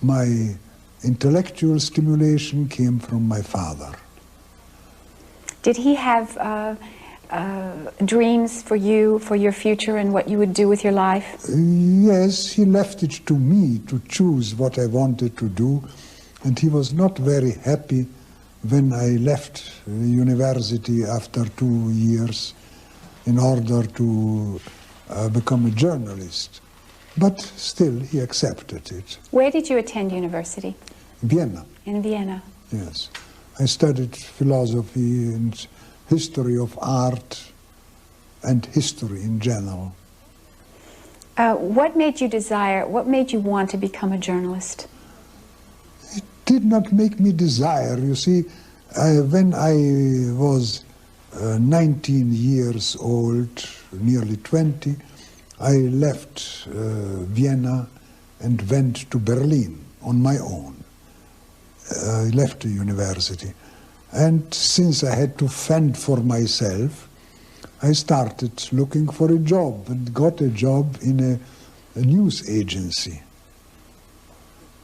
My intellectual stimulation came from my father. Did he have dreams for you, for your future, and what you would do with your life? Yes, he left it to me to choose what I wanted to do, and he was not very happy when I left university after 2 years in order to become a journalist. But still, he accepted it. Where did you attend university? Vienna. In Vienna. Yes. I studied philosophy and history of art and history in general. What made you want to become a journalist? It did not make me desire. You see, when I was 19 years old, nearly 20, I left Vienna and went to Berlin on my own. I left the university. And since I had to fend for myself, I started looking for a job and got a job in a news agency.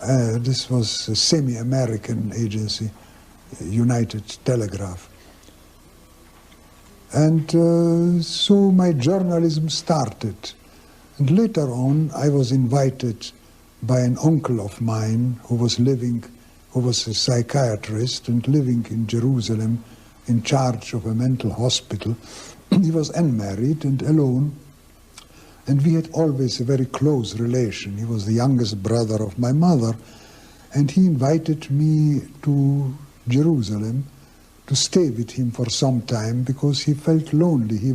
This was a semi-American agency, United Telegraph. And so my journalism started. And later on, I was invited by an uncle of mine who was a psychiatrist and living in Jerusalem in charge of a mental hospital. He was unmarried and alone, and we had always a very close relation. He was the youngest brother of my mother, and he invited me to Jerusalem to stay with him for some time because he felt lonely. He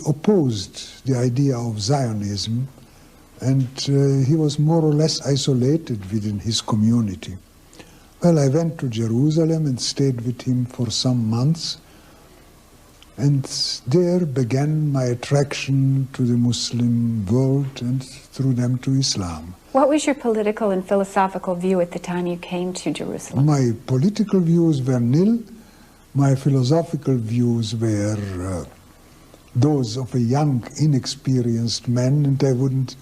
opposed the idea of Zionism, and he was more or less isolated within his community. Well, I went to Jerusalem and stayed with him for some months, and there began my attraction to the Muslim world and through them to Islam. What was your political and philosophical view at the time you came to Jerusalem? My political views were nil. My philosophical views were those of a young, inexperienced man, and I wouldn't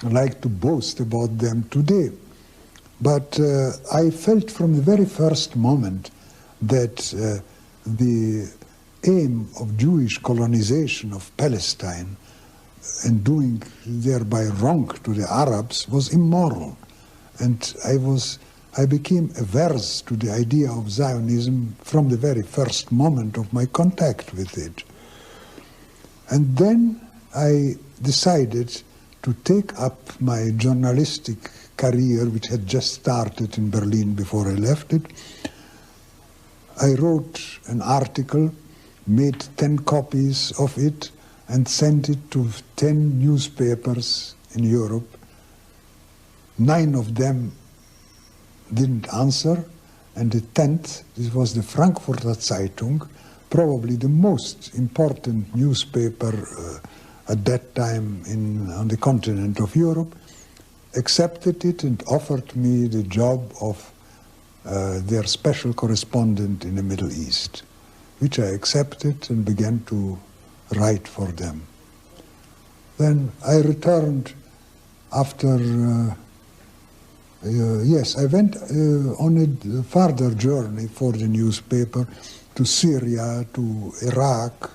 like to boast about them today. But I felt from the very first moment that the aim of Jewish colonization of Palestine and doing thereby wrong to the Arabs was immoral. And I became averse to the idea of Zionism from the very first moment of my contact with it. And then I decided to take up my journalistic career, which had just started in Berlin before I left it. I wrote an article, made 10 copies of it, and sent it to 10 newspapers in Europe. 9 of them didn't answer, and the 10th, this was the Frankfurter Zeitung, probably the most important newspaper at that time on the continent of Europe, accepted it and offered me the job of their special correspondent in the Middle East, which I accepted and began to write for them. Then I returned after, I went on a further journey for the newspaper to Syria, to Iraq.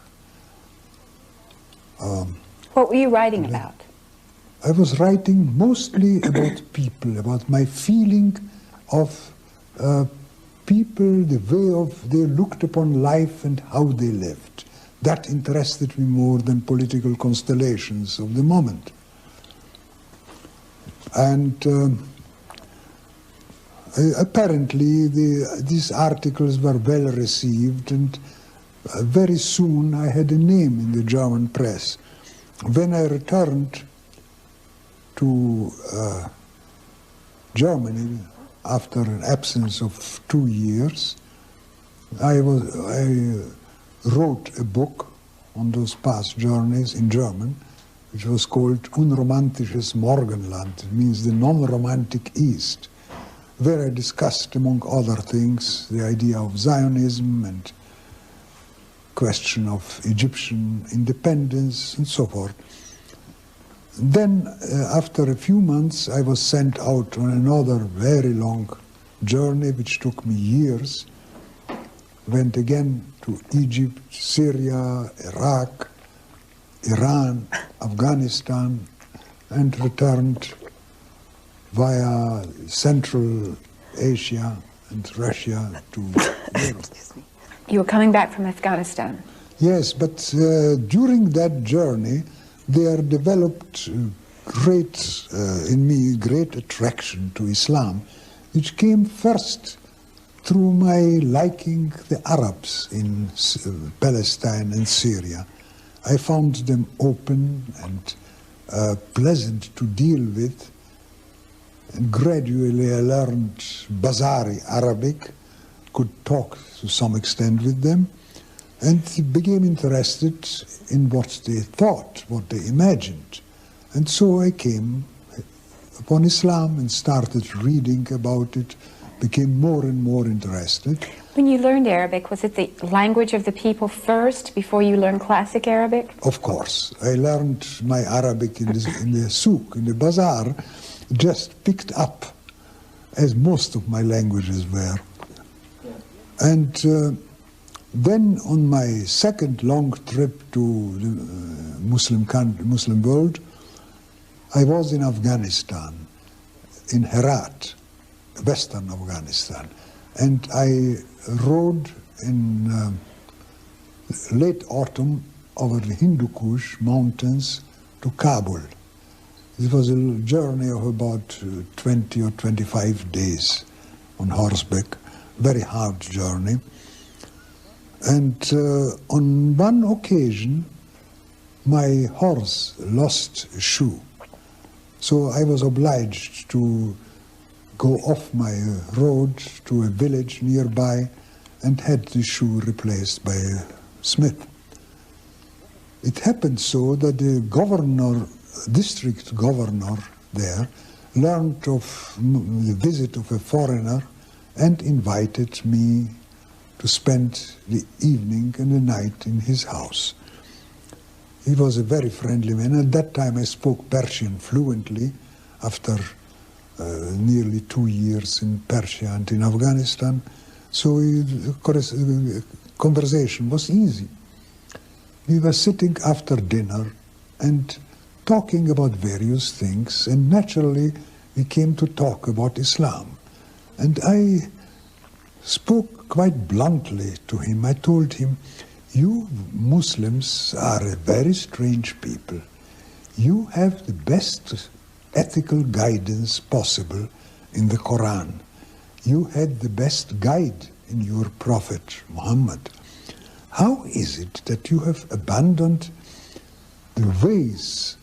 What were you writing about? I was writing mostly about people, about my feeling of people, the way they looked upon life and how they lived. That interested me more than political constellations of the moment. And apparently these articles were well received, and very soon I had a name in the German press. When I returned to Germany after an absence of 2 years, I wrote a book on those past journeys in German, which was called Unromantisches Morgenland. It means the non-romantic East, where I discussed, among other things, the idea of Zionism and question of Egyptian independence and so forth. Then, after a few months, I was sent out on another very long journey, which took me years. Went again to Egypt, Syria, Iraq, Iran, Afghanistan, and returned via Central Asia and Russia to Europe. You were coming back from Afghanistan. Yes, but during that journey, there developed in me great attraction to Islam, which came first through my liking the Arabs in Palestine and Syria. I found them open and pleasant to deal with, and gradually I learned Bazari Arabic, could talk to some extent with them, and became interested in what they thought, what they imagined. And so I came upon Islam and started reading about it, became more and more interested. When you learned Arabic, was it the language of the people first before you learned classic Arabic? Of course. I learned my Arabic in the souk, in the bazaar, just picked up, as most of my languages were. And then on my second long trip to the Muslim world, I was in Afghanistan, in Herat, western Afghanistan. And I rode in late autumn over the Hindu Kush mountains to Kabul. It was a journey of about 20 or 25 days on horseback, very hard journey. And on one occasion, my horse lost a shoe. So I was obliged to go off my road to a village nearby and had the shoe replaced by a smith. It happened so that the district governor there learned of the visit of a foreigner and invited me to spend the evening and the night in his house. He was a very friendly man. At that time I spoke Persian fluently after nearly 2 years in Persia and in Afghanistan. So conversation was easy. We were sitting after dinner and talking about various things, and naturally we came to talk about Islam. And I spoke quite bluntly to him. I told him, "You Muslims are a very strange people. You have the best ethical guidance possible in the Quran. You had the best guide in your prophet, Muhammad. How is it that you have abandoned the ways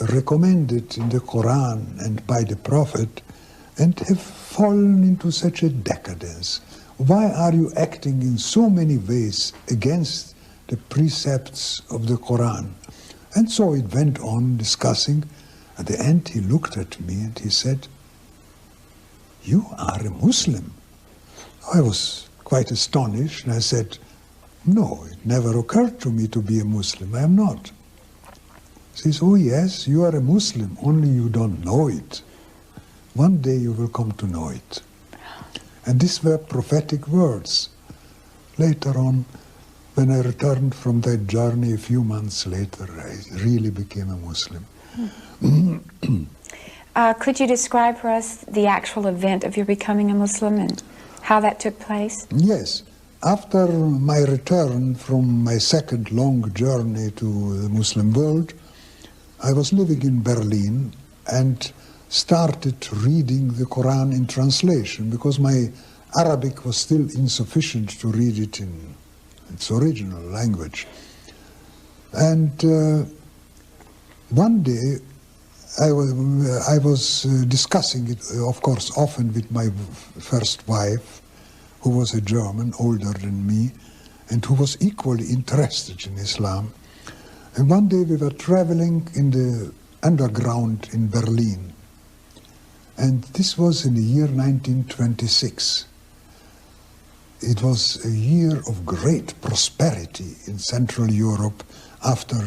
recommended in the Quran and by the prophet and have fallen into such a decadence? Why are you acting in so many ways against the precepts of the Quran?" And so it went on discussing. At the end he looked at me and he said, "You are a Muslim." I was quite astonished and I said, "No, it never occurred to me to be a Muslim. I am not." He says, "Oh yes, you are a Muslim, only you don't know it. One day you will come to know it." And these were prophetic words. Later on, when I returned from that journey a few months later, I really became a Muslim. Could you describe for us the actual event of your becoming a Muslim and how that took place? Yes. After my return from my second long journey to the Muslim world, I was living in Berlin and started reading the Quran in translation because my Arabic was still insufficient to read it in its original language. And one day I was discussing it, of course, often with my first wife, who was a German, older than me, and who was equally interested in Islam. And one day we were traveling in the underground in Berlin. And this was in the year 1926. It was a year of great prosperity in Central Europe after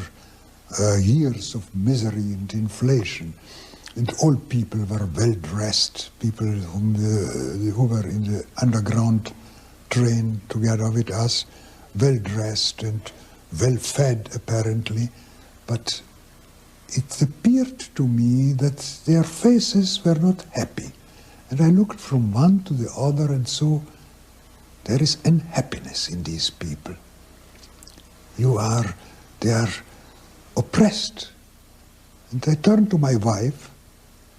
years of misery and inflation. And all people were well-dressed, people who were in the underground train together with us, well-dressed and well-fed apparently, but it appeared to me that their faces were not happy. And I looked from one to the other and saw there is unhappiness in these people. They are oppressed. And I turned to my wife,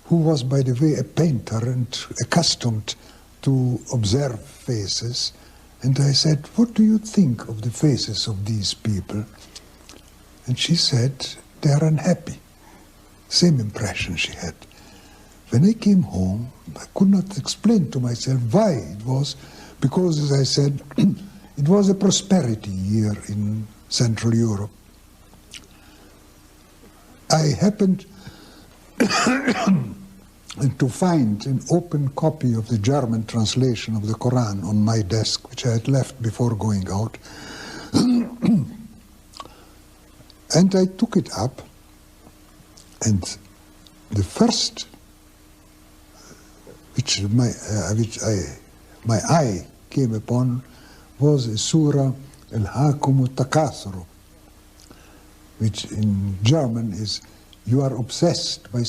who was, by the way, a painter and accustomed to observe faces, and I said, "What do you think of the faces of these people?" And she said, "They are unhappy." Same impression she had. When I came home, I could not explain to myself why it was, because, as I said, it was a prosperity year in Central Europe. I happened to find an open copy of the German translation of the Quran on my desk, which I had left before going out. And I took it up, and the first which my eye came upon was a surah, Al-Hakumu Takasuru, which in German is, "You are obsessed by,"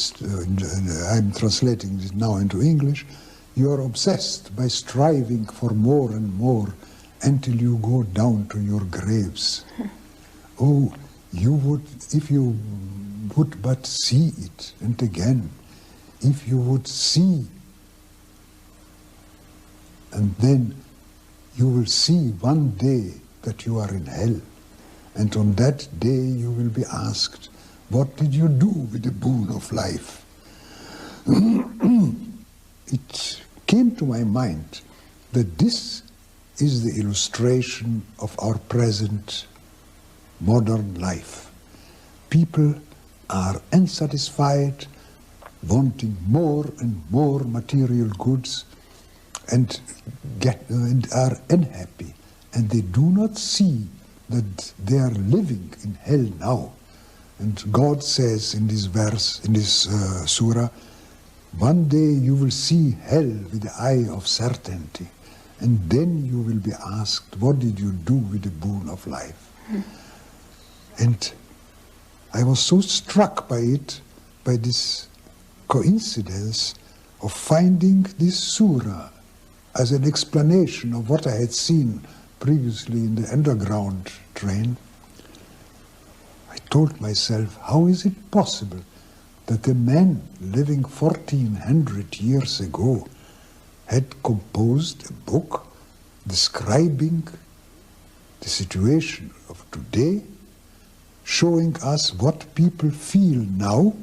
I'm translating it now into English, "You are obsessed by striving for more and more until you go down to your graves." Oh, you would, if you would but see it, and again, if you would see, and then you will see one day that you are in hell, and on that day you will be asked, "What did you do with the boon of life?" It came to my mind that this is the illustration of our present modern life. People are unsatisfied, wanting more and more material goods, and are unhappy, and they do not see that they are living in hell now. And God says in this verse, in this surah, one day you will see hell with the eye of certainty, and then you will be asked, what did you do with the boon of life? And I was so struck by it, by this coincidence of finding this surah as an explanation of what I had seen previously in the underground train. I told myself, how is it possible that a man living 1400 years ago had composed a book describing the situation of today, showing us what people feel now?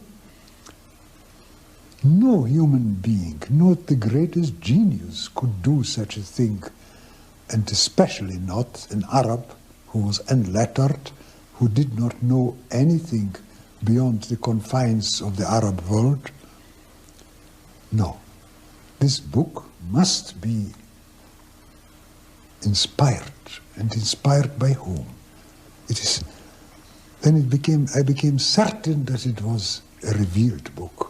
No human being, not the greatest genius, could do such a thing, and especially not an Arab who was unlettered, who did not know anything beyond the confines of the Arab world. No, this book must be inspired, and inspired by whom? It is. Then I became certain that it was a revealed book.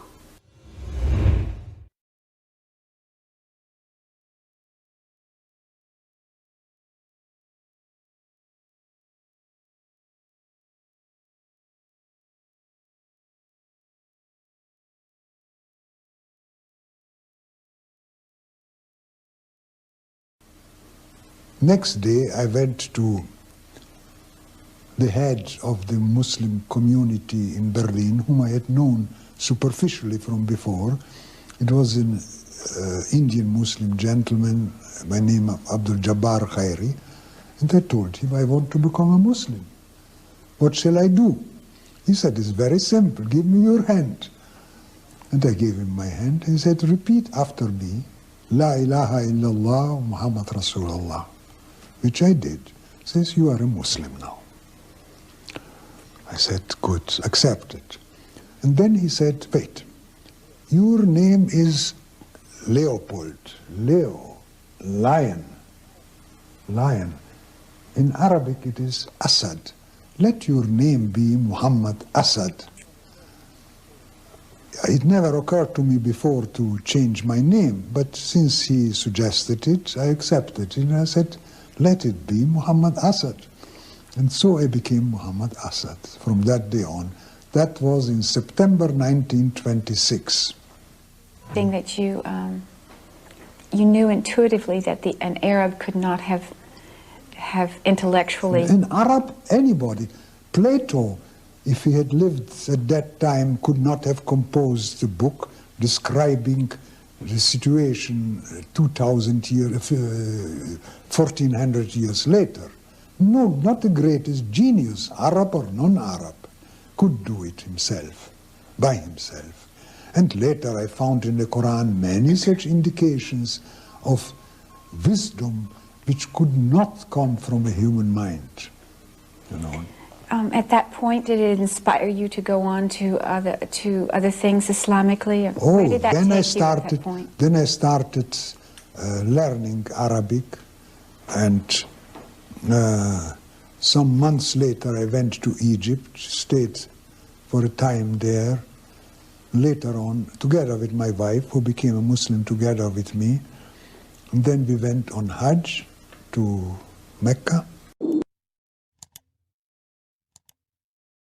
Next day, I went to the head of the Muslim community in Berlin, whom I had known superficially from before. It was an Indian Muslim gentleman, by name Abdul Jabbar Khairi, and I told him, I want to become a Muslim. What shall I do? He said, it's very simple, give me your hand. And I gave him my hand. He said, repeat after me, La ilaha illallah Muhammad Rasulullah, which I did. He says, you are a Muslim now. I said, good, accepted. And then he said, wait, your name is Leopold, Leo, lion, lion. In Arabic it is Assad. let your name be Mohammad Assad. It never occurred to me before to change my name, but since he suggested it, I accepted it, and I said, let it be Mohammad Assad. And so I became Mohammad Assad from that day on. That was in September 1926. Thing that you knew intuitively that an Arab could not have intellectually... An Arab, anybody. Plato, if he had lived at that time, could not have composed a book describing the situation 2,000 years, 1,400 years later. No, not the greatest genius, Arab or non-Arab, could do it himself, by himself. And later I found in the Quran many such indications of wisdom which could not come from a human mind, you know. At that point, did it inspire you to go on to other things Islamically? Where did that take you at that point? Then I started learning Arabic, and some months later I went to Egypt, stayed for a time there. Later on, together with my wife, who became a Muslim together with me, and then we went on Hajj to Mecca.